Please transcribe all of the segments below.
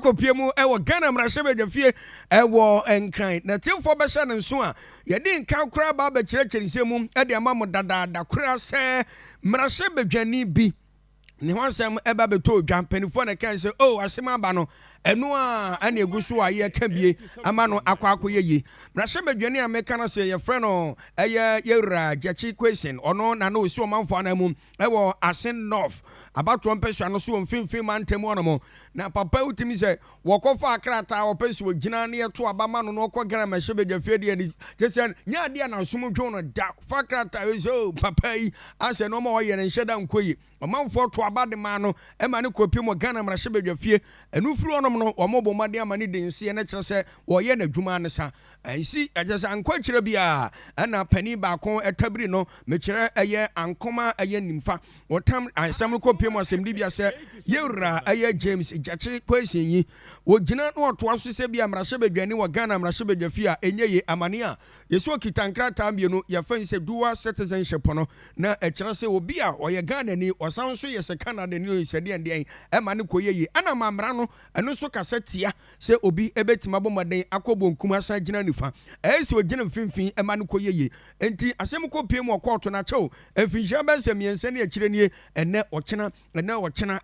kopie mu e wo Ghana mrahye ewo enkran na timfo be hye ne nso a ye di nka kora ba ba kirekirise mu e de amamo dada kora se mrahye badwani bi ne wansam eba beto dwan panifo na kan se oh asem aba no eno a ana eguso a ye ka bie ama no akwakoye yi mrahye badwani a meka na se ye frɛ no eye yewura Jachi question ono na no osi o manfo na mu ewo Assin North abato mpesua no so mfimfim mantem ono na papa utimi se wokofa akrata opesi ogina na yeto abama no ko gara mahye badwafie de ani tese nya de na nsom dwo no da fa akrata so papa yi ase no ma oye ne nheda nkoyi omanfo to abade ma no e ma ne kopi mo Ghana mahye badwafie enu furu onom no omobɔ made amane de nsie na kyerɛ se woye na dwuma ne sa ansi agesa ankwa kyerɛ bia ana pani ba kon etabiri no me kyerɛ eye Akoma eye nimfa wotam ansam kopi mo asem di bia se yewura eye James Jachi question yi wogina no oto aso se bia mrahye badwani wo Ghana mrahye badwafie a enye ye amane a yeso kitankrata ambienu ye fan se dual citizenship no na kyerɛ se obi a oye Ghana ni osan so ye se Canada ni o se de ende e ma ne koye yi ana mamra no eno so kasetia se obi ebetima bomaden akobo nkum asa gina nifa esi ogina mfimfin e ma ne koye yi enti asem ko pie mu okoto na chew emfinhia bense miense ne akire nie ene ochena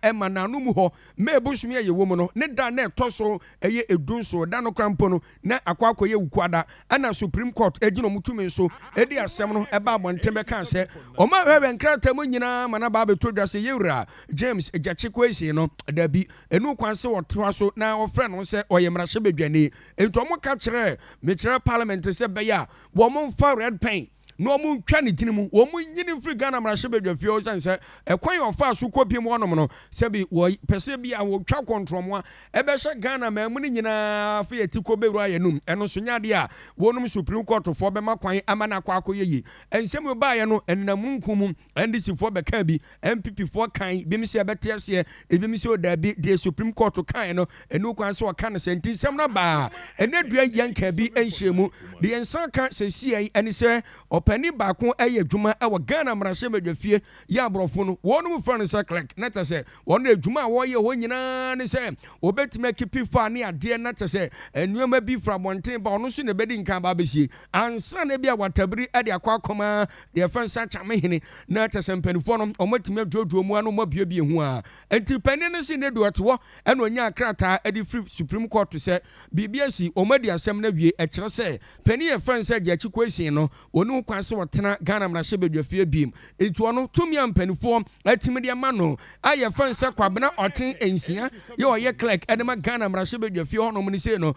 e ma na anu mu ho mebusumi ye wo mu no ne da na etoso eye edunso da no krampo no na akwakoye wukwada ana Supreme Court egino mutumi so edi asem no e ba abonten be kan se o ma hwe nkrata mu nyina mana ba beto dwa se yewura James Jachi kwesi no da bi enu kwanse wotoa so na ofre no se oye mrahye badwani ento mo ka kire me kire parliament se be ya wo mo fa red pen no mu ntwa ne dini mu wo mu nyini free Ghana mrahye badwafie o sense ekwan ofa so kopie mu onom no se bi wo pese bi a wo twa kontrol mo e be hye Ghana ma mu ni nyina fa yeti ko bewura yenum eno so nyade a wonum Supreme Court fo be makwan amana akwakoye yi ensem ba ye no ennamunkum NDC fo be kan bi MPP fo kan bi mi se bete ase e bi mi se oda bi de Supreme Court kan no enu kwan se o kan senti nsem na ba enadua yanka bi enhyemu de ensan kan se sie eni se pani bakon eye dwuma e wo Ghana mrahye badwafie ya abrofo no wonu fa ne se clerk na tese wonu dwuma wo ye ho nyina ne se obetima kipi fa ne ade na tese enuoma bi fra bonten ba ono so ne bedi nkan ba besie ansa na bia watabiri e de Akoma de fansa chamehene na tese mpanifo no omatima dwodwo mu ano mabie hu a enti pani ne se ne duoto e no nya akrata e de free Supreme Court se bibiasi omadi asem na wie e kire se pani e fansa Jachi kwesi no onu se wotena Ghana mrahye badwafie biem etu ono tumi ampanifo atimi de ma no aye fansa kwabena oten ensia ye oye clerk edema Ghana mrahye badwafie hono ni se no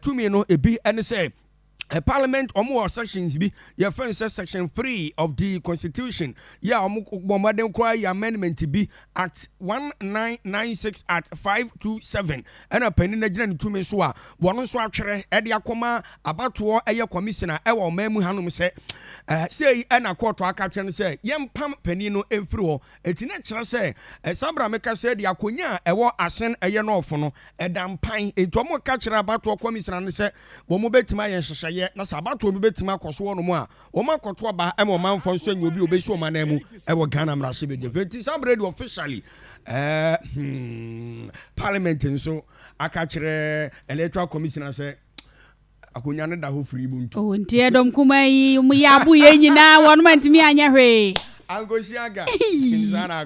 tumi no ebi ene se Parliament omo sections bi your friend says section 3 of the Constitution omo bombaden kwa amendment bi at 1996 at 527 and apani na gina ntumi so a wono so atwere e de Akoma abato eye commissioner e wo mamu hanom se sei na court aka kire se yempam pani no emfiri ho enti na kire se sabra meka se de akonya e wo Assin eye no ofo no e dampan enti omo ka kire abato commissioner ne se wo mo betima ye hyehyeye na sabato bi betima koso wono mu a wo makoto ba e mo manfo nso nya obi obesi o manam e wo Ghana mrahye badwafie enti sabre de officially parliament nso aka kire Electoral Commission se akonya ne da ho free buntu o nti edom kuma yi mu ya bu ye nyina wono mantimi anya hwe angosi aga